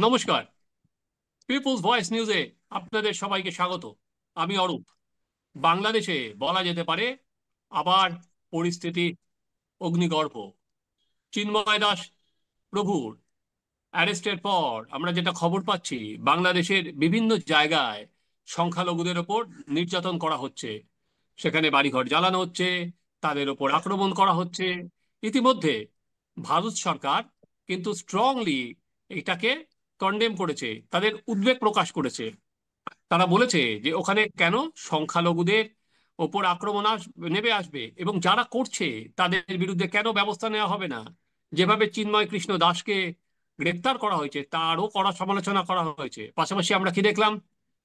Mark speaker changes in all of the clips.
Speaker 1: নমস্কার। People's voice নিউজে আপনাদের সবাইকে স্বাগত। আমি অরূপ। বাংলাদেশে বলা যেতে পারে আবার পরিস্থিতি অগ্নিগর্ভ। চিন্ময় দাস প্রভুর অ্যারেস্টের পর আমরা যেটা খবর পাচ্ছি, বাংলাদেশের বিভিন্ন জায়গায় সংখ্যালঘুদের ওপর নির্যাতন করা হচ্ছে। সেখানে বাড়িঘর জ্বালানো হচ্ছে, তাদের ওপর আক্রমণ করা হচ্ছে। ইতিমধ্যে ভারত সরকার কিন্তু স্ট্রংলি এটাকে কন্ডেম করেছে, তাদের উদ্বেগ প্রকাশ করেছে। তারা বলেছে যে ওখানে কেন সংখ্যালঘুদের ওপর আক্রমণ নেমে আসবে এবং যারা করছে তাদের বিরুদ্ধে কেন ব্যবস্থা নেওয়া হবে না। যেভাবে চিন্ময় কৃষ্ণ দাসকে গ্রেপ্তার করা হয়েছে তারও কড়া সমালোচনা করা হয়েছে। পাশাপাশি আমরা কি দেখলাম,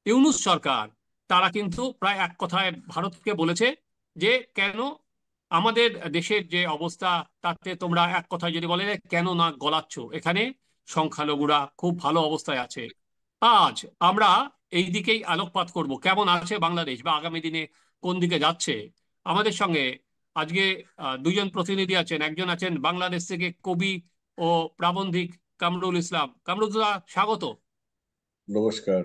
Speaker 1: ইউনূস সরকার তারা কিন্তু প্রায় এক কথায় ভারতকে বলেছে যে কেন আমাদের দেশের যে অবস্থা তাতে তোমরা এক কথায় যদি বলে কেন না গলাচ্ছ, এখানে সংখ্যালঘুরা খুব ভালো অবস্থায় আছে। আজ আমরা এই দিকেই আলোকপাত করব, কেমন আছে বাংলাদেশ বা আগামী দিনে কোন দিকে যাচ্ছে। আমাদের সঙ্গে আজকে দুজন প্রতিনিধি আছেন। একজন আছেন বাংলাদেশ থেকে কবি ও প্রাবন্ধিক কামরুল ইসলাম। কামরুলদা, স্বাগত।
Speaker 2: নমস্কার।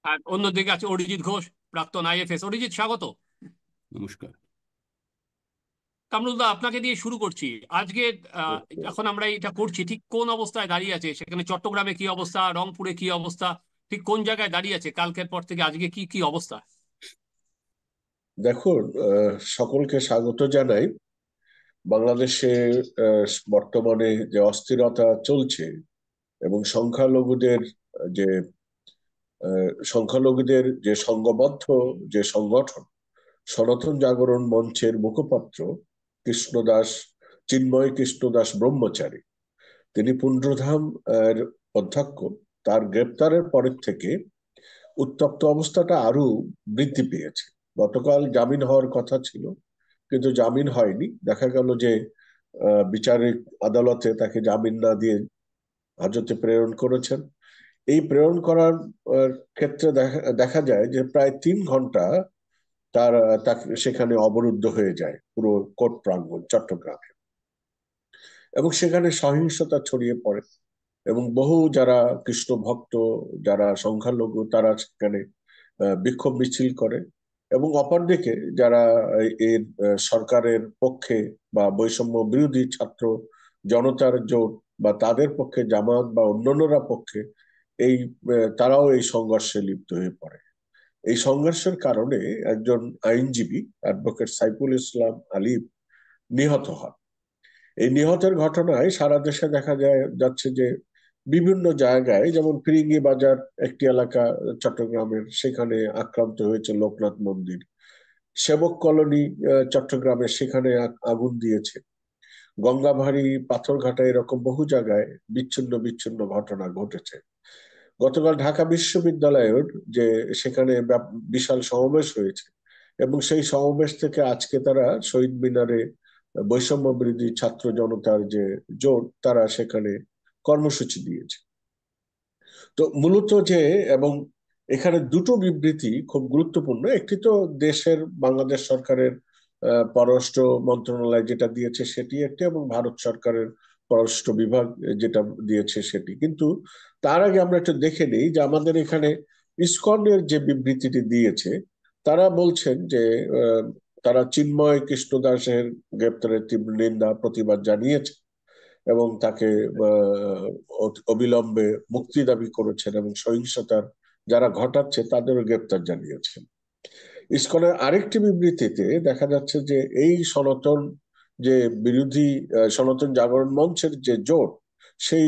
Speaker 1: আর অন্যদিকে আছে অরিজিৎ ঘোষ, প্রাক্তন আইএফএস। অরিজিৎ, স্বাগত।
Speaker 3: নমস্কার।
Speaker 1: কামরুলদা, আপনাকে দিয়ে শুরু করছি। আজকে এখন আমরা এটা করছি ঠিক কোন অবস্থায় দাঁড়িয়ে আছে সেখানে? চট্টগ্রামে কি অবস্থা, রংপুরে কি অবস্থা, ঠিক কোন জায়গায় দাঁড়িয়ে আছে কালকের পর থেকে আজকে কি কি অবস্থা?
Speaker 2: দেখুন, সকলকে স্বাগত জানাই। বাংলাদেশে বর্তমানে যে অস্থিরতা চলছে এবং যে সংখ্যালঘুদের যে সংঘবদ্ধ যে সংগঠন, সনাতন জাগরণ মঞ্চের মুখপাত্র কৃষ্ণদাস, চিন্ময় কৃষ্ণদাস ব্রহ্মচারী, তিনি পুণ্ড্রধাম এর অধ্যক্ষ। তার গ্রেপ্তারের পরের থেকে উত্তপ্ত অবস্থাটা আরো বৃদ্ধি পেয়েছে। গতকাল জামিন হওয়ার কথা ছিল, কিন্তু জামিন হয়নি। দেখা গেল যে বিচারিক আদালতে তাকে জামিন না দিয়ে হাজতে প্রেরণ করেছেন। এই প্রেরণ করার ক্ষেত্রে দেখা যায় যে প্রায় 3 ঘন্টা তাকে সেখানে অবরুদ্ধ হয়ে যায় পুরো কোর্ট প্রাঙ্গণ চট্টগ্রামে, এবং সেখানে সহিংসতা ছড়িয়ে পড়ে এবং বহু যারা কৃষ্ণ ভক্ত, যারা সংখ্যালঘু, তারা সেখানে বিক্ষোভ মিছিল করে। এবং অপরদিকে যারা এর সরকারের পক্ষে বা বৈষম্য বিরোধী ছাত্র জনতার জোট বা তাদের পক্ষে জামাত বা অন্যান্যরা পক্ষে এই তারাও এই সংঘর্ষে লিপ্ত হয়ে পড়ে। এই সংঘর্ষের কারণে একজন আইনজীবী অ্যাডভোকেট সাইফুল ইসলাম আলিফ নিহত হন। এই নিহতের ঘটনায় সারা দেশে দেখা যাচ্ছে যে বিভিন্ন জায়গায়, যেমন ফিরিঙ্গি বাজার একটি এলাকা চট্টগ্রামের, সেখানে আক্রান্ত হয়েছে লোকনাথ মন্দির। সেবক কলোনি চট্টগ্রামের, সেখানে আগুন দিয়েছে। গঙ্গাভারি, পাথরঘাটা, এরকম বহু জায়গায় বিচ্ছিন্ন বিচ্ছিন্ন ঘটনা ঘটেছে। গতকাল ঢাকা বিশ্ববিদ্যালয়ের যে সেখানে বিশাল সমাবেশ হয়েছে, এবং সেই সমাবেশ থেকে আজকে তারা শহীদ মিনারে বৈষম্য বিরোধী ছাত্র জনতার যে জোট, তারা সেখানে কর্মসূচি দিয়েছে। তো মূলত যে, এবং এখানে দুটো বিবৃতি খুব গুরুত্বপূর্ণ। একটি তো দেশের বাংলাদেশ সরকারের পররাষ্ট্র মন্ত্রণালয় যেটা দিয়েছে সেটি একটি, এবং ভারত সরকারের পররাষ্ট্র বিভাগ যেটা দিয়েছে সেটি। কিন্তু তার আগে আমরা একটু দেখে নিই যে আমাদের এখানে ইসকনের যে বিবৃতিটি দিয়েছে, তারা বলছেন যে তারা চিন্ময় কৃষ্ণ দাসের গ্রেপ্তারের তীব্র নিন্দা প্রতিবাদ জানিয়েছে এবং তাকে অবিলম্বে মুক্তি দাবি করেছেন, এবং সহিংসতার যারা ঘটাচ্ছে তাদেরও গ্রেপ্তার জানিয়েছেন। ইসকনের আরেকটি বিবৃতিতে দেখা যাচ্ছে যে এই সনাতন যে বিরোধী সনাতন জাগরণ মঞ্চের যে জোট, সেই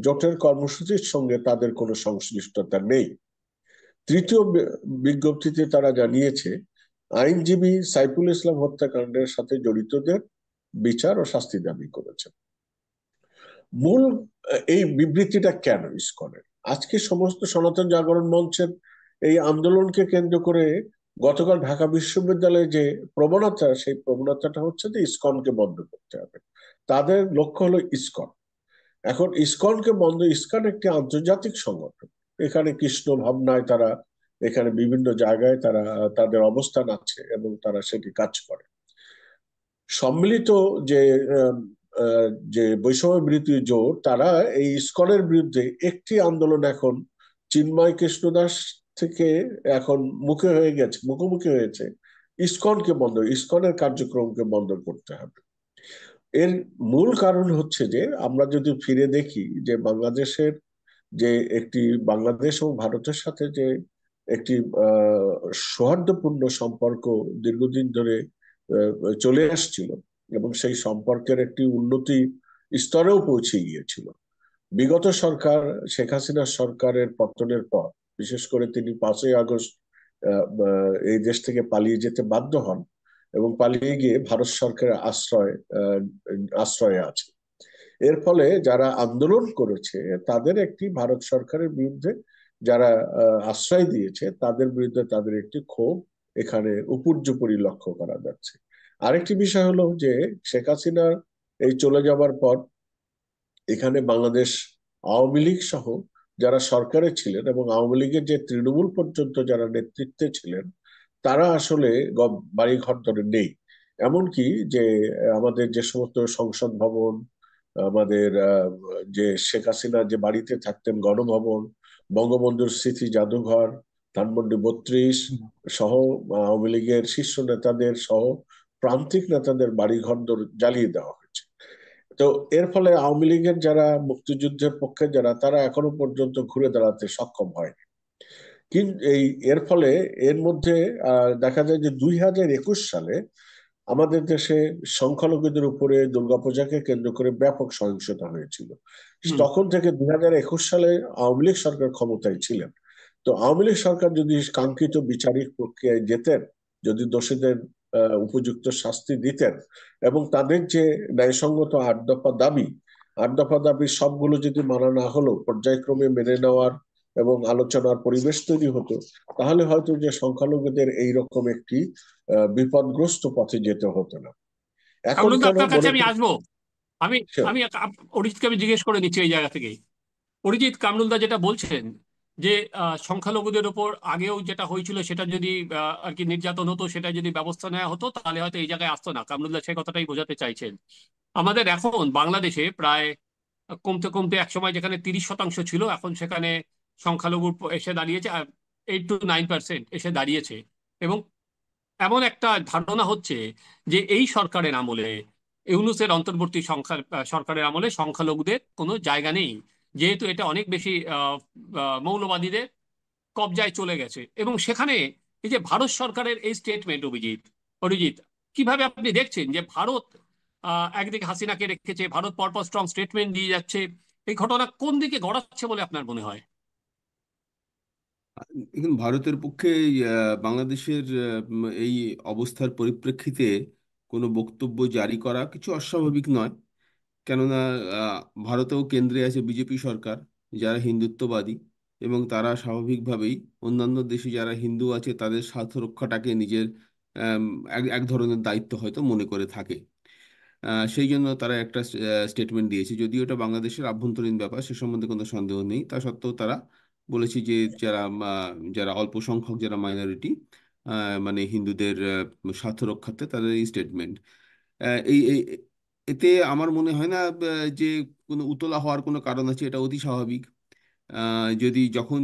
Speaker 2: জোটের কর্মসূচির সঙ্গে তাদের কোনো সংশ্লিষ্টতা নেই। তৃতীয় বিজ্ঞপ্তিতে তারা জানিয়েছে আইনজীবী সাইফুল ইসলাম হত্যাকাণ্ডের সাথে জড়িতদের বিচার ও শাস্তি দাবি করেছেন। মূল এই বিবৃতিটা কেন ইসকনের? আজকে সমস্ত সনাতন জাগরণ মঞ্চের এই আন্দোলনকে কেন্দ্র করে গতকাল ঢাকা বিশ্ববিদ্যালয়ে যে প্রবণতা, সেই প্রবণতাটা হচ্ছে যে ইসকনকে বন্ধ করতে হবে। তাদের লক্ষ্য হলো ইসকন। এখন ইসকনকে বন্ধ, ইসকন একটি আন্তর্জাতিক সংগঠন। এখানে কৃষ্ণ ভাবনায় তারা এখানে বিভিন্ন জায়গায় তারা তাদের অবস্থান আছে এবং তারা সেটি কাজ করে। সম্মিলিত যে যে বৈষম্য বিরোধী জোট, তারা এই ইসকনের বিরুদ্ধে একটি আন্দোলন এখন চিন্ময় কৃষ্ণদাস থেকে এখন মুখোমুখি হয়েছে, ইসকনের কার্যক্রমকে বন্ধ করতে হবে। এর মূল কারণ হচ্ছে যে আমরা যদি ফিরে দেখি যে বাংলাদেশের যে একটি বাংলাদেশ ও ভারতের সাথে যে একটি সৌহার্দ্যপূর্ণ সম্পর্ক দীর্ঘদিন ধরে চলে আসছিল এবং সেই সম্পর্কের একটি উন্নতি স্তরেও পৌঁছে গিয়েছিল। বিগত সরকার, শেখ হাসিনা সরকারের পতনের পর, বিশেষ করে তিনি 5ই আগস্ট এই দেশ থেকে পালিয়ে যেতে বাধ্য হন এবং পালিয়ে গিয়ে ভারত সরকারের আশ্রয়ে আছে। এর ফলে যারা আন্দোলন করেছে তাদের একটি, ভারত সরকারের বিরুদ্ধে যারা আশ্রয় দিয়েছে তাদের বিরুদ্ধে তাদের একটি ক্ষোভ এখানে উপর্যুপরি লক্ষ্য করা যাচ্ছে। আরেকটি বিষয় হলো যে শেখ হাসিনার এই চলে যাবার পর এখানে বাংলাদেশ আওয়ামী লীগ সহ যারা সরকারে ছিলেন এবং আওয়ামী লীগের যে তৃণমূল পর্যন্ত যারা নেতৃত্বে ছিলেন, তারা আসলে বাড়ি ঘর ধরে নেই। এমনকি যে আমাদের যে সমস্ত সংসদ ভবন, আমাদের যে শেখ হাসিনা যে বাড়িতে থাকতেন গণভবন, বঙ্গবন্ধুর স্মৃতি জাদুঘর, ধানমন্ডি 32 সহ আওয়ামী লীগের শীর্ষ নেতাদের সহ প্রান্তিক নেতাদের বাড়িঘর জ্বালিয়ে দেওয়া হয়েছে। তো এর ফলে আওয়ামী লীগের যারা মুক্তিযুদ্ধের পক্ষে যারা, তারা এখনো পর্যন্ত ঘুরে দাঁড়াতে সক্ষম হয়নি। কিন্তু এর ফলে এর মধ্যে দেখা যায় যে 2021 সালে আমাদের দেশে সংখ্যালঘুদের উপরে দুর্গাপূজাকে কেন্দ্র করে ব্যাপক সহিংসতা হয়েছিল। তখন থেকে 2021 সালে আওয়ামী লীগ সরকার ক্ষমতায় ছিলেন। তো আওয়ামী লীগ সরকার যদি কাঙ্ক্ষিত বিচারিক প্রক্রিয়ায় যেতেন, যদি দোষীদের উপযুক্ত শাস্তি দিতেন এবং তাদের যে ন্যায়সঙ্গত 8 দফা দাবি সবগুলো যদি মানা না হলেও পর্যায়ক্রমে মেনে নেওয়ার এবং আলোচনার পরিবেশ তৈরি হতো, তাহলে হয়তো যে সংখ্যালঘুদের এইরকম একটি বিপদগ্রস্ত পথে যেতে হতো না। এখন
Speaker 1: কামরুল দা,
Speaker 2: কেন
Speaker 1: আপনার কাছে
Speaker 2: মনে
Speaker 1: আমি আসবো। আমি
Speaker 2: Sure.
Speaker 1: আমি অরিজিৎকে আমি জিজ্ঞেস করে নিচ্ছি এই জায়গা থেকেই। অরিজিৎ, কামরুল দা যেটা বলছেন যে সংখ্যালঘুদের ওপর আগেও যেটা হয়েছিল সেটা যদি আর কি নির্যাতন হতো, সেটা যদি ব্যবস্থা নেওয়া হতো তাহলে হয়তো এই জায়গায় আসতো না। কামরুল দা সেই কথাটাই বোঝাতে চাইছেন। আমাদের এখন বাংলাদেশে প্রায় কমতে কমতে একসময় যেখানে 30% ছিল, এখন সেখানে সংখ্যালঘু এসে দাঁড়িয়েছে 8 to 9% এসে দাঁড়িয়েছে। এবং এমন একটা ধারণা হচ্ছে যে এই সরকারের আমলে, ইউনূসের অন্তর্বর্তী সরকারের আমলে সংখ্যালঘুদের কোনো জায়গা নেই, যেহেতু এটা অনেক বেশি মৌলবাদীদের কবজায় চলে গেছে। এবং সেখানে এই যে ভারত সরকারের এই স্টেটমেন্ট, অভিজিৎ অরিজিৎ, কিভাবে আপনি দেখছেন যে ভারত একদিকে হাসিনাকে রেখেছে, ভারত পরপর স্ট্রং স্টেটমেন্ট দিয়ে যাচ্ছে, এই ঘটনা কোন দিকে গড়াচ্ছে বলে আপনার মনে হয়?
Speaker 3: এখন ভারতের পক্ষে বাংলাদেশের এই অবস্থার পরিপ্রেক্ষিতে কোনো বক্তব্য জারি করা কিছু অস্বাভাবিক নয়। কেননা আহ, ভারতেও কেন্দ্রে আছে বিজেপি সরকার, যারা হিন্দুত্ববাদী, এবং তারা স্বাভাবিকভাবেই অন্যান্য দেশে যারা হিন্দু আছে তাদের স্বার্থ রক্ষাটাকে নিজের আম, এক এক ধরনের দায়িত্ব হয়তো মনে করে থাকে। সেই জন্য তারা একটা স্টেটমেন্ট দিয়েছে, যদিও এটা বাংলাদেশের আভ্যন্তরীণ ব্যাপার, সে সম্বন্ধে কোনো সন্দেহ নেই। তা সত্ত্বেও তারা বলেছে যে যারা অল্প সংখ্যক, যারা মাইনরিটি, মানে হিন্দুদের স্বার্থ রক্ষার্থে তাদের এই স্টেটমেন্ট। এতে আমার মনে হয় না যে কোনো উতলা হওয়ার কোনো কারণ আছে। এটা অতি স্বাভাবিক। যদি যখন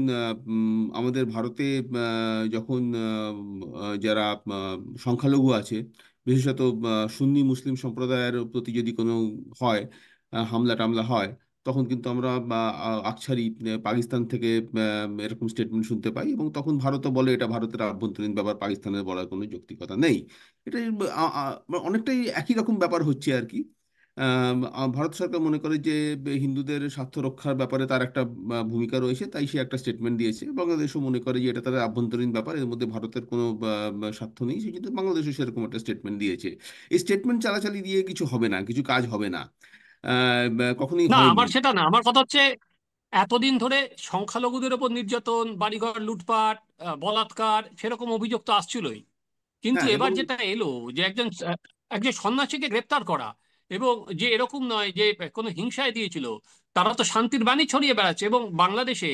Speaker 3: আমাদের ভারতে যখন যারা সংখ্যালঘু আছে, বিশেষত সুন্নি মুসলিম সম্প্রদায়ের প্রতি যদি কোনো হয়, হামলা টামলা হয়, তখন কিন্তু আমরা আকছারি পাকিস্তান থেকে এরকম স্টেটমেন্ট শুনতে পাই, এবং তখন ভারতও বলে এটা ভারতের আভ্যন্তরীণ ব্যাপার, পাকিস্তানের বলার কোনো যৌক্তিকতা নেই। এটা অনেকটাই একই রকম ব্যাপার হচ্ছে আর কি। ভারত সরকার মনে করে যে হিন্দুদের স্বার্থ রক্ষার ব্যাপারে তার একটা ভূমিকা রয়েছে, তাই সে একটা স্টেটমেন্ট দিয়েছে। বাংলাদেশও মনে করে যে এটা তাদের আভ্যন্তরীণ ব্যাপার, এর মধ্যে ভারতের কোনো স্বার্থ নেই, সেই জন্য বাংলাদেশও সেরকম একটা স্টেটমেন্ট দিয়েছে। এই স্টেটমেন্ট চালাচালি দিয়ে কিছু হবে না, কিছু কাজ হবে না, কখনোই
Speaker 1: না,
Speaker 3: হয়নি।
Speaker 1: আমার সেটা না, আমার কথা হচ্ছে এতদিন ধরে সংখ্যালঘুদের ওপর নির্যাতন, বাড়িঘর লুটপাট, বলাৎকার, সেরকম অভিযোগ তো আসছিলই। কিন্তু
Speaker 3: হ্যাঁ,
Speaker 1: এবার
Speaker 3: এবং
Speaker 1: যেটা এলো যে একজন সন্ন্যাসীকে গ্রেপ্তার করা, এবং যে এরকম নয় যে কোনো হিংসায় দিয়েছিল, তারা তো শান্তির বাণী ছড়িয়ে বেড়াচ্ছে। এবং বাংলাদেশে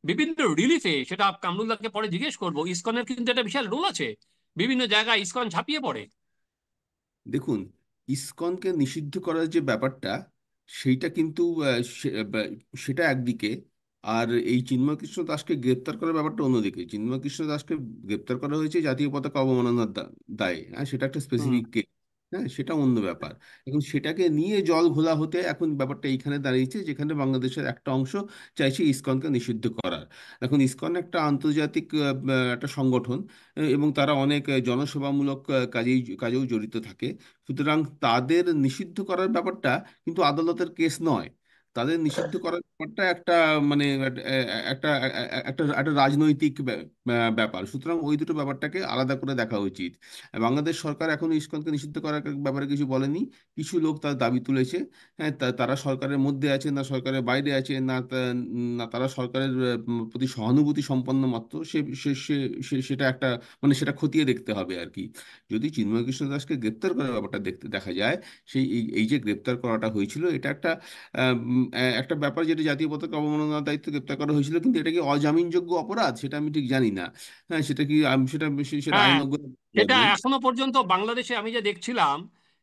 Speaker 1: বিভিন্ন রিলিফে, সেটা কামরুল্লাহকে পরে জিজ্ঞেস করবো, ইসকনের কিন্তু একটা বিশাল রোল আছে। বিভিন্ন জায়গায় ইসকন ঝাঁপিয়ে পড়ে।
Speaker 3: দেখুন, ইসকনকে নিষিদ্ধ করার যে ব্যাপারটা, সেইটা কিন্তু সেটা একদিকে, আর এই চিন্ময় কৃষ্ণ দাসকে গ্রেপ্তার করার ব্যাপারটা অন্যদিকে। চিন্ময় কৃষ্ণ দাসকে গ্রেপ্তার করা হয়েছে জাতীয় পতাকা অবমাননার দায়ে। হ্যাঁ, সেটা একটা
Speaker 1: হুম।
Speaker 3: Specific case. হ্যাঁ, সেটা অন্য ব্যাপার। এখন সেটাকে নিয়ে জল ঘোলা হতে এখন ব্যাপারটা এইখানে দাঁড়িয়েছে, যেখানে বাংলাদেশের একটা অংশ চাইছে ইসকনকে নিষিদ্ধ করার। এখন ইসকন একটা আন্তর্জাতিক একটা সংগঠন, এবং তারা অনেক জনসেবামূলক কাজেও জড়িত থাকে। সুতরাং তাদের নিষিদ্ধ করার ব্যাপারটা কিন্তু আদালতের কেস নয়। তাদের নিষিদ্ধ করার ব্যাপারটা একটা মানে একটা একটা একটা রাজনৈতিক ব্যাপার। সুতরাং ওই দুটো ব্যাপারটাকে আলাদা করে দেখা উচিত। বাংলাদেশ সরকার এখন ইসকনকে নিষিদ্ধ করার ব্যাপারে কিছু বলেনি। কিছু লোক তার দাবি তুলেছে। হ্যাঁ, তারা সরকারের মধ্যে আছে না সরকারের বাইরে আছে, না তারা সরকারের প্রতি সহানুভূতি সম্পন্ন মাত্র, সেটা একটা মানে সেটা খতিয়ে দেখতে হবে আর কি। যদি চিন্ময় কৃষ্ণ দাসকে গ্রেপ্তার করার ব্যাপারটা দেখা যায়, এই যে গ্রেপ্তার করাটা হয়েছিল, এটা একটা ব্যাপার, যেটা জাতীয় পতাকা অবমাননার দায়িত্ব গ্রেপ্তার করা হয়েছিল, কিন্তু এটা কি অজামিনযোগ্য অপরাধ সেটা আমি ঠিক জানি না। হ্যাঁ, সেটা কি সেটা সেটা
Speaker 1: হ্যাঁ,
Speaker 3: আইনজ্ঞ
Speaker 1: সেটা
Speaker 3: বলবেন।
Speaker 1: এখনো পর্যন্ত বাংলাদেশে আমি যে দেখছিলাম,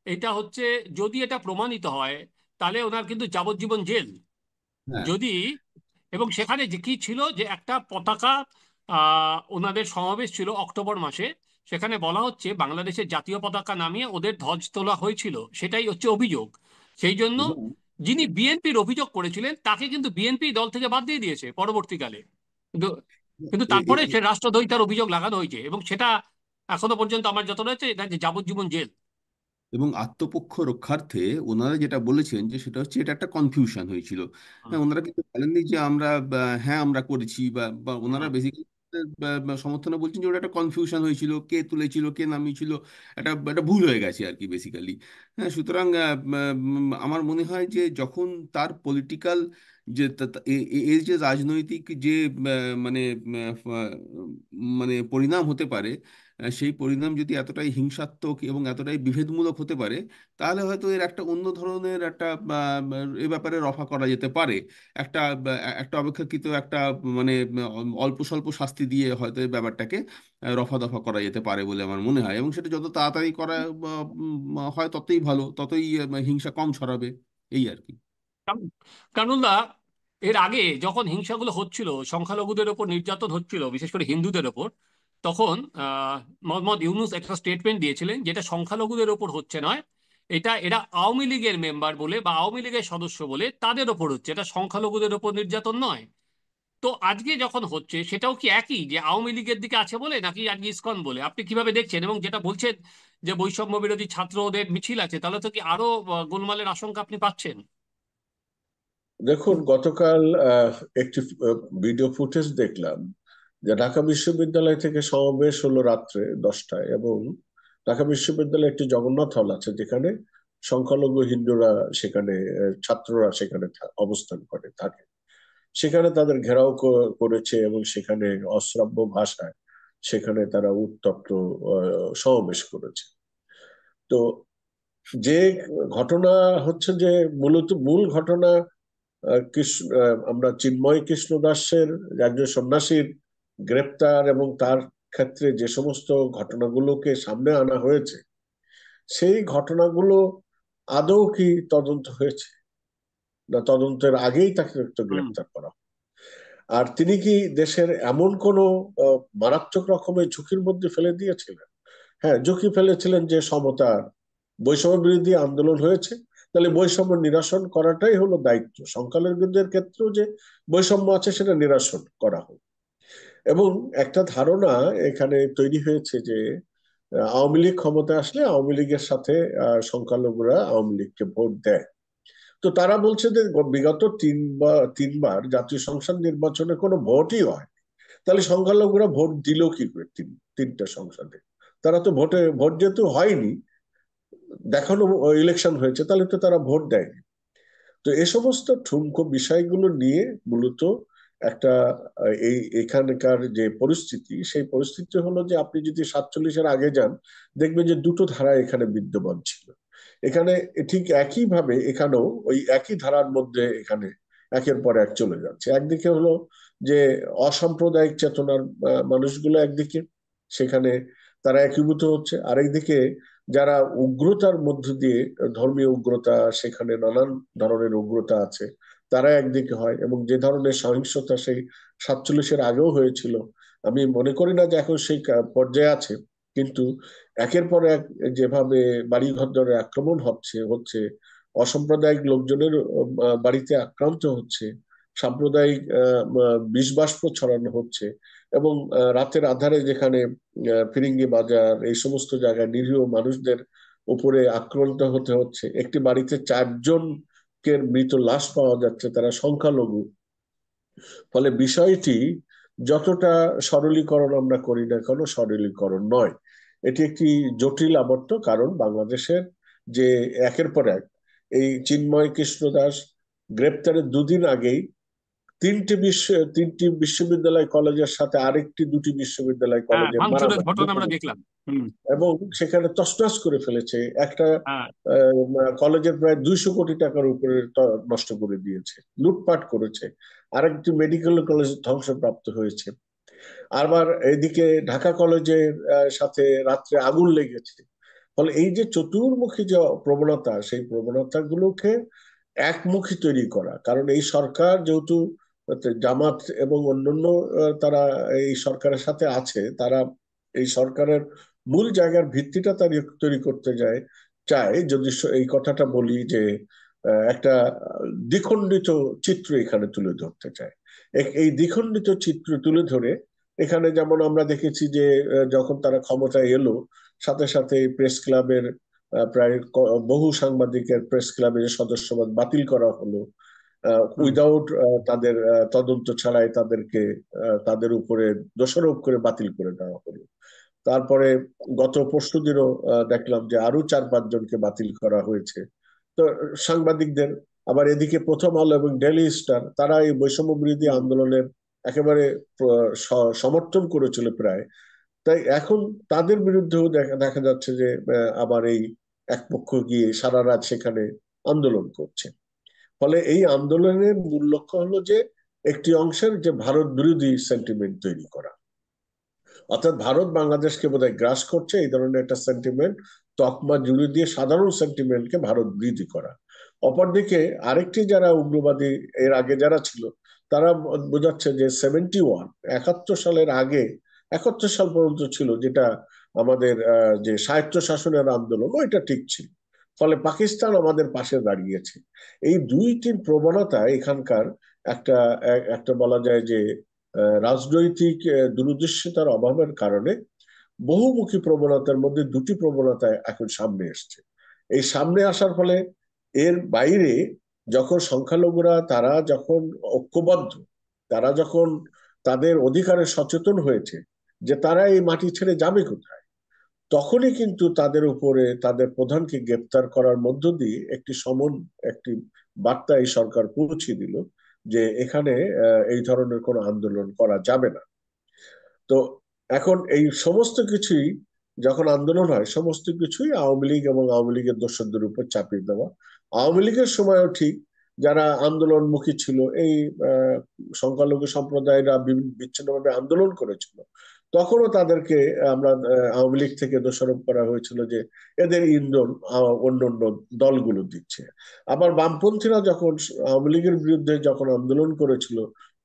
Speaker 1: এটা হচ্ছে যদি এটা প্রমাণিত হয় তাহলে ওনার কিন্তু যাবজ্জীবন জেল।
Speaker 3: হ্যাঁ,
Speaker 1: যদি, এবং সেখানে যে কি ছিল যে একটা পতাকা, ওনাদের সমাবেশ ছিল অক্টোবর মাসে, সেখানে বলা হচ্ছে বাংলাদেশের জাতীয় পতাকা নামিয়ে ওদের ধ্বজ তোলা হয়েছিল, সেটাই হচ্ছে অভিযোগ। সেই জন্য
Speaker 3: এবং
Speaker 1: যিনি বিএনপির অভিযোগ করেছিলেন তাকে কিন্তু বিএনপি দল থেকে বাদ দিয়ে দিয়েছে পরবর্তীকালে। কিন্তু কিন্তু
Speaker 3: এ-
Speaker 1: তারপরে
Speaker 3: এ-
Speaker 1: সে রাষ্ট্রদ্রোহিতার অভিযোগ লাগানো হয়েছে, এবং সেটা এখনো পর্যন্ত আমার যত রয়েছে এটা যে যাবজ্জীবন জেল।
Speaker 3: এবং আত্মপক্ষ রক্ষার্থে ওনারা যেটা বলেছেন যে সেটা হচ্ছে এটা একটা কনফিউশন হয়েছিল।
Speaker 1: হুম,
Speaker 3: হ্যাঁ, ওনারা কিন্তু বলেননি যে আমরা হ্যাঁ আমরা করেছি, বা বা ওনারা
Speaker 1: হুম।
Speaker 3: বেসিক্যালি সমর্থনে বলছেন যে ওটা একটা কনফিউশন হয়েছিল, কে তুলেছিল কে নামিয়েছিল, এটা একটা ভুল হয়ে গেছে আর কি বেসিক্যালি। হ্যাঁ, সুতরাং আমার মনে হয় যে যখন তার পলিটিক্যাল যে এর যে রাজনৈতিক যে মানে মানে পরিণাম হতে পারে, সেই পরিণাম যদি এতটাই হিংসাত্মক এবং এতটাই বিভেদমূলক হতে পারে, তাহলে হয়তো এর একটা অন্য ধরনের একটা এ ব্যাপারে রফা করা যেতে পারে। একটা একটা অপেক্ষাকৃত একটা মানে অল্প স্বল্প শাস্তি দিয়ে হয়তো এই ব্যাপারটাকে রফা দফা করা যেতে পারে বলে আমার মনে হয়, এবং সেটা যত তাড়াতাড়ি করা হয় ততই ভালো, ততই হিংসা কম ছড়াবে, এই আর কি।
Speaker 1: কারণটা, এর আগে যখন হিংসাগুলো হচ্ছিল, সংখ্যালঘুদের ওপর নির্যাতন হচ্ছিল বিশেষ করে হিন্দুদের ওপর, তখন মোহাম্মদ ইউনূস একটা স্টেটমেন্ট দিয়েছিলেন যেটা সংখ্যালঘুদের ওপর হচ্ছে নয়, এটা এরা আওয়ামী লীগের মেম্বার বলে বা আওয়ামী লীগের সদস্য বলে তাদের ওপর হচ্ছে, এটা সংখ্যালঘুদের ওপর নির্যাতন নয়। তো আজকে যখন হচ্ছে সেটাও কি একই, যে আওয়ামী লীগের দিকে আছে বলে, নাকি আজকে ইসকন বলে? আপনি কিভাবে দেখছেন? এবং যেটা বলছেন যে বৈষম্য বিরোধী ছাত্রদের মিছিল আছে, তাহলে তো কি আরো গোলমালের আশঙ্কা আপনি পাচ্ছেন?
Speaker 2: দেখুন, গতকাল একটি ভিডিও ফুটেজ দেখলাম যে ঢাকা বিশ্ববিদ্যালয় থেকে সমাবেশ হলো রাত্রে 10টায়, এবং ঢাকা বিশ্ববিদ্যালয়ে একটি জগন্নাথ হল আছে যেখানে সংখ্যালঘু হিন্দুরা সেখানে ছাত্ররা সেখানে অবস্থান করে থাকে। সেখানে তাদের ঘেরাও করেছে এবং সেখানে অশ্রাব্য ভাষায় সেখানে তারা উত্তপ্ত সমাবেশ করেছে। তো যে ঘটনা হচ্ছে যে মূল ঘটনা, আমরা চিন্ময় কৃষ্ণ দাসের, একজন সন্ন্যাসীর গ্রেপ্তার এবং তার ক্ষেত্রে যে সমস্ত ঘটনাগুলোকে সামনে আনা হয়েছে, সেই ঘটনাগুলো আদৌ কি তদন্ত হয়েছে, না তদন্তের আগেই তাকে তো
Speaker 1: হুম।
Speaker 2: গ্রেপ্তার করা? আর তিনি কি দেশের এমন কোনো মারাত্মক রকমের ঝুঁকির মধ্যে ফেলে দিয়েছিলেন? হ্যাঁ, ঝুঁকি ফেলেছিলেন যে সমতার বৈষম্য বিরোধী আন্দোলন হয়েছে, তাহলে বৈষম্য নিরসন করাটাই হলো দায়িত্ব। সংখ্যালঘুদের ক্ষেত্রেও যে বৈষম্য আছে সেটা নিরসন করা হোক। এবং একটা ধারণা এখানে তৈরি হয়েছে যে আওয়ামী লীগ ক্ষমতায় আসলে আওয়ামী লীগের সাথে সংখ্যালঘুরা আওয়ামী লীগকে ভোট দেয়। তো তারা বলছে যে বিগত তিনবার জাতীয় সংসদ নির্বাচনে কোনো ভোটই হয়, তাহলে সংখ্যালঘুরা ভোট দিল কি করে তিনটা সংসদে? তারা তো ভোট যেহেতু হয়নি, দেখানো ইলেকশন হয়েছে, তাহলে তো তারা ভোট দেয়নি। তো এই সমস্ত ঠুনকো বিষয়গুলো নিয়ে মূলত একটা এখানকার যে পরিস্থিতি, সেই পরিস্থিতি হলো যে আপনি যদি 47-এর আগে যান, দেখবেন যে দুটো ধারা এখানে বিদ্যমান ছিল। এখানে ঠিক একইভাবে এখানেও ওই একই ধারার মধ্যে এখানে একের পর এক চলে যাচ্ছে। একদিকে হলো যে অসাম্প্রদায়িক চেতনার মানুষগুলো একদিকে, সেখানে তারা একীভূত হচ্ছে, আরেকদিকে যারা উগ্রতার মধ্য দিয়ে, ধর্মীয় উগ্রতা, সেখানে নানান ধরনের উগ্রতা আছে, তারা একদিকে হয়, এবং যে ধরনের সহিংসতা সেই 47-এর আগেও হয়েছিল, আমি মনে করি না যে এখন সেই পর্যায়ে আছে, কিন্তু একের পর এক যেভাবে বাড়িঘর ধরে আক্রমণ হচ্ছে হচ্ছে অসাম্প্রদায়িক লোকজনের বাড়িতে আক্রান্ত হচ্ছে, সাম্প্রদায়িক বিষবাষ্প ছড়ানো হচ্ছে, এবং রাতের আঁধারে যেখানে ফিরিঙ্গি বাজার এই সমস্ত জায়গায় নিরীহ মানুষদের উপরে আক্রান্ত হতে হচ্ছে, একটি বাড়িতে 4 জনকে মৃত লাশ পাওয়া যাচ্ছে, তারা সংখ্যালঘু। ফলে বিষয়টি যতটা সরলীকরণ আমরা করি না কেন, সরলীকরণ নয়, এটি একটি জটিল আবর্ত। কারণ বাংলাদেশের যে একের পর এক এই চিন্ময় কৃষ্ণ দাস গ্রেপ্তারের দুদিন আগেই তিনটি বিশ্ববিদ্যালয় কলেজের সাথে আরেকটি দুটি বিশ্ববিদ্যালয়
Speaker 1: হ্যাঁ,
Speaker 2: কলেজে
Speaker 1: ভাঙচুরের
Speaker 2: মারামারি
Speaker 1: ঘটনা আমরা দেখলাম। হুম।
Speaker 2: এবং সেখানে তছনছ করে ফেলেছে একটা
Speaker 1: হ্যাঁ।
Speaker 2: কলেজের প্রায় 200 কোটি টাকার উপরে নষ্ট করে দিয়েছে, লুটপাট করেছে, আরেকটি মেডিকেল কলেজ ধ্বংসপ্রাপ্ত হয়েছে। আবার এদিকে ঢাকা কলেজের সাথে রাত্রে আগুন লেগেছে। ফলে এই যে চতুর্মুখী যে প্রবণতা, সেই প্রবণতাগুলোকে একমুখী তৈরি করা, কারণ এই সরকার যেহেতু জামাত এবং অন্যান্য তারা এই সরকারের সাথে আছে, তারা এই সরকারের মূল জায়গার ভিত্তিটা তৈরি করতে চায়। যদি এই কথাটা বলি যে একটা দ্বিখণ্ডিত চিত্র এখানে তুলে ধরতে চায়। এই দ্বিখণ্ডিত চিত্র তুলে ধরে এখানে যেমন আমরা দেখেছি যে যখন তারা ক্ষমতায় এলো, সাথে সাথে প্রেস ক্লাবের প্রায় বহু সাংবাদিকের প্রেস ক্লাবের সদস্যপদ বাতিল করা হলো,
Speaker 1: হুম।
Speaker 2: উইদাউট তাদের তদন্ত ছাড়াই তাদের উপরে দোষারোপ করে বাতিল করে দেওয়া হলো। তারপরে গত পরশুদিনও দেখলাম যে আরো 4-5 জনকে বাতিল করা হয়েছে। তো সাংবাদিকদের, আবার এদিকে প্রথম আলো এবং ডেইলি স্টার তারা এই বৈষম্য বিরোধী
Speaker 1: হুম।
Speaker 2: আন্দোলনের একেবারে সমর্থন করেছিল প্রায়। তাই এখন তাদের বিরুদ্ধেও দেখা দেখা যাচ্ছে যে আবার এই এক পক্ষ গিয়ে সারা রাত সেখানে আন্দোলন করছে। ফলে এই আন্দোলনের মূল লক্ষ্য হলো যে একটি অংশের যে ভারত বিরোধী সেন্টিমেন্ট তৈরি করা, অর্থাৎ ভারত বাংলাদেশকে বোধহয় গ্রাস করছে, এই ধরনের একটা সেন্টিমেন্ট তকমা জুড়ে দিয়ে সাধারণ সেন্টিমেন্টকে ভারত বিরোধী করা। অপরদিকে আরেকটি যারা উগ্রবাদী এর আগে যারা ছিল, তারা বোঝাচ্ছে যে 71 71 সালের আগে, 71 সাল পর্যন্ত ছিল যেটা আমাদের যে স্বায়ত্ত শাসনের আন্দোলন, ওইটা ঠিক ছিল, ফলে পাকিস্তান আমাদের পাশে দাঁড়িয়েছে। এই দুইটির প্রবণতা এখানকার একটা একটা বলা যায় যে রাজনৈতিক দূরদর্শিতার অভাবের কারণে বহুমুখী প্রবণতার মধ্যে দুটি প্রবণতা এখন সামনে এসছে। এই সামনে আসার ফলে এর বাইরে যখন সংখ্যালঘুরা তারা যখন ঐক্যবদ্ধ, তারা যখন তাদের অধিকারে সচেতন হয়েছে যে তারা এই মাটি ছেড়ে যাবে কোথায়, তখনই কিন্তু তাদের উপরে তাদের প্রধানকে গ্রেপ্তার করার মধ্য দিয়ে একটি বার্তা এই সরকার পৌঁছে দিল যে এখানে এই ধরনের কোনো আন্দোলন করা যাবে না। তো এখন এই সমস্ত কিছুই যখন আন্দোলন হয়, সমস্ত কিছুই আওয়ামী লীগ এবং আওয়ামী লীগের দোসরদের উপর চাপিয়ে দেওয়া। আওয়ামী লীগের সময়ও ঠিক যারা আন্দোলনমুখী ছিল, এই সংখ্যালঘু সম্প্রদায়রা বিচ্ছিন্নভাবে আন্দোলন করেছিল, তখনও তাদেরকে আমরা আওয়ামী লীগ থেকে দোষারোপ করা হয়েছিল যে এদের ইন্ধন অন্যান্য দলগুলো দিচ্ছে। আবার বামপন্থীরা যখন আওয়ামী লীগের বিরুদ্ধে যখন আন্দোলন করেছিল,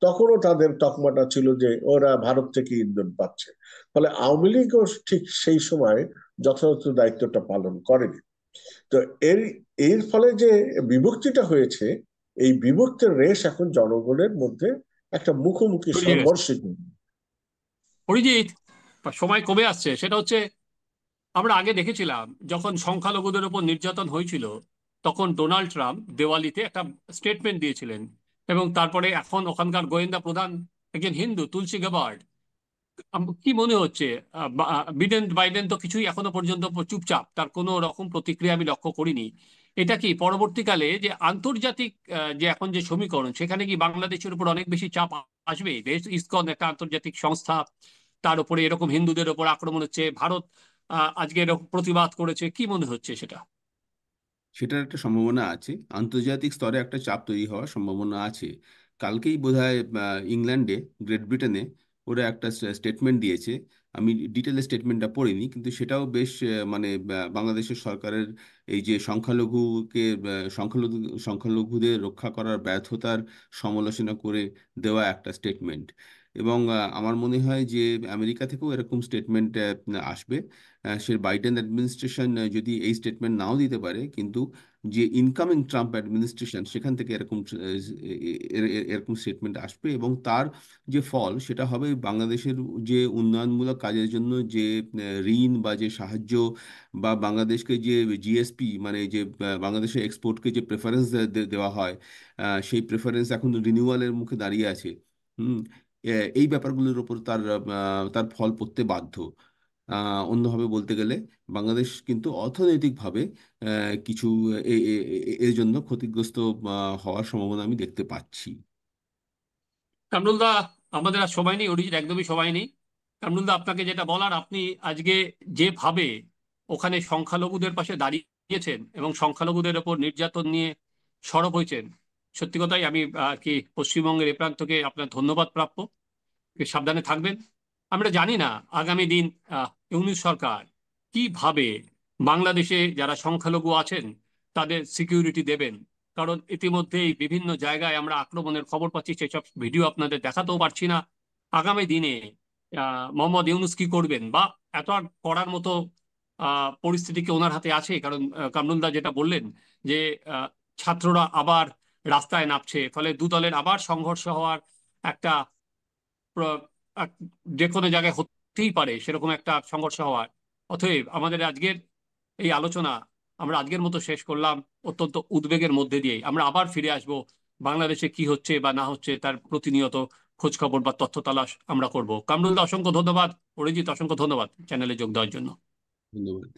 Speaker 2: তখনও তাদের তকমাটা ছিল যে ওরা ভারত থেকে ইন্ধন পাচ্ছে। ফলে আওয়ামী লীগও ঠিক সেই সময় যথাযথ দায়িত্বটা পালন করেনি। তো এর এর ফলে যে বিভক্তিটা হয়েছে, এই বিভক্তির রেশ এখন জনগণের মধ্যে একটা মুখোমুখি
Speaker 1: ছড়িয়ে গেছে।
Speaker 2: সংঘর্ষে।
Speaker 1: অরিজিৎ, সময় কমে আসছে, সেটা হচ্ছে আমরা আগে দেখেছিলাম যখন সংখ্যালঘুদের উপর নির্যাতন হয়েছিল, তখন ডোনাল্ড ট্রাম্প দেওয়ালিতে একটা স্টেটমেন্ট দিয়েছিলেন, এবং তারপরে এখন ওখানকার গোয়েন্দা প্রধান একজন হিন্দু, তুলসী গেবার্ড। কি মনে হচ্ছে, বাইডেন তো কিছুই এখনো পর্যন্ত চুপচাপ, তার কোনো রকম প্রতিক্রিয়া আমি লক্ষ্য করিনি। এটা কি পরবর্তীকালে যে আন্তর্জাতিক যে এখন যে সমীকরণ, সেখানে কি বাংলাদেশের উপর অনেক বেশি চাপ আসবে? দেশ ইসকন একটা আন্তর্জাতিক সংস্থা, তার উপরে এরকম হিন্দুদের উপর আক্রমণ হচ্ছে, ভারত আজকে এরকম প্রতিবাদ করেছে, কি মনে হচ্ছে সেটা?
Speaker 3: সেটার একটা সম্ভাবনা আছে, আন্তর্জাতিক স্তরে একটা চাপ তৈরি হওয়ার সম্ভাবনা আছে। কালকেই বোধহয় ইংল্যান্ডে, গ্রেট ব্রিটেনে ওরা একটা স্টেটমেন্ট দিয়েছে আমি ডিটেলে স্টেটমেন্টটা পড়িনি, কিন্তু সেটাও বেশ মানে বাংলাদেশের সরকারের এই যে সংখ্যালঘুদের রক্ষা করার ব্যর্থতার সমালোচনা করে দেওয়া একটা স্টেটমেন্ট। এবং আমার মনে হয় যে আমেরিকা থেকেও এরকম স্টেটমেন্ট আসবে। সে বাইডেন অ্যাডমিনিস্ট্রেশন যদি এই স্টেটমেন্ট নাও দিতে পারে, কিন্তু যে ইনকামিং ট্রাম্প অ্যাডমিনিস্ট্রেশন সেখান থেকে এরকম স্টেটমেন্ট আসবে, এবং তার যে ফল সেটা হবে বাংলাদেশের যে উন্নয়নমূলক কাজের জন্য যে ঋণ বা যে সাহায্য, বা বাংলাদেশকে যে জিএসপি মানে যে বাংলাদেশের এক্সপোর্টকে যে প্রেফারেন্স দেওয়া হয়, সেই প্রেফারেন্স এখন রিনিউয়ালের মুখে দাঁড়িয়ে আছে। হুম। এই ব্যাপারগুলোর উপর তার ফল পড়তে বাধ্য। অন্যভাবে বলতে গেলে বাংলাদেশ কিন্তু অর্থনৈতিকভাবে কিছু এর জন্য ক্ষতিগ্রস্ত হওয়ার সম্ভাবনা আমি দেখতে পাচ্ছি।
Speaker 1: কামরুলদা, আমাদের আর সময় নেই, অরিজিৎ একদমই সময় নেই। কামরুলদা, আপনাকে যেটা বলার, আপনি আজকে যেভাবে ওখানে সংখ্যালঘুদের পাশে দাঁড়িয়েছেন এবং সংখ্যালঘুদের ওপর নির্যাতন নিয়ে সরব হয়েছেন, সত্যি কথাই আমি আর কি পশ্চিমবঙ্গের এ প্রান্তকে আপনার ধন্যবাদ প্রাপ্য। সাবধানে থাকবেন। আমরা জানি না আগামী দিন ইউনূস সরকার কিভাবে বাংলাদেশে যারা সংখ্যালঘু আছেন তাদের সিকিউরিটি দেবেন। কারণ ইতিমধ্যেই বিভিন্ন জায়গায় আমরা আক্রমণের খবর পাচ্ছি, সেসব ভিডিও আপনাদের দেখাতেও পারছি না। আগামী দিনে মোহাম্মদ ইউনূস কি করবেন, বা এত আর করার মতো পরিস্থিতি কি ওনার হাতে আছে? কারণ কামরুলদা যেটা বললেন যে আহ, ছাত্ররা আবার রাস্তায় নামছে, ফলে দু দলের আবার সংঘর্ষ হওয়ার একটা প্র- যে কোনো জায়গায় হতেই পারে সেরকম একটা সংঘর্ষ হওয়ার। অতএব আমাদের আজকের এই আলোচনা আমরা আজকের মতো শেষ করলাম অত্যন্ত উদ্বেগের মধ্যে দিয়ে। আমরা আবার ফিরে আসব, বাংলাদেশে কি হচ্ছে বা না হচ্ছে তার প্রতিনিয়ত খোঁজ খবর বা তথ্য তালাশ আমরা করব। কামরুল দা, অসংখ্য ধন্যবাদ। অরিজিৎ, অসংখ্য ধন্যবাদ চ্যানেলে যোগ দেওয়ার জন্য।
Speaker 3: ধন্যবাদ।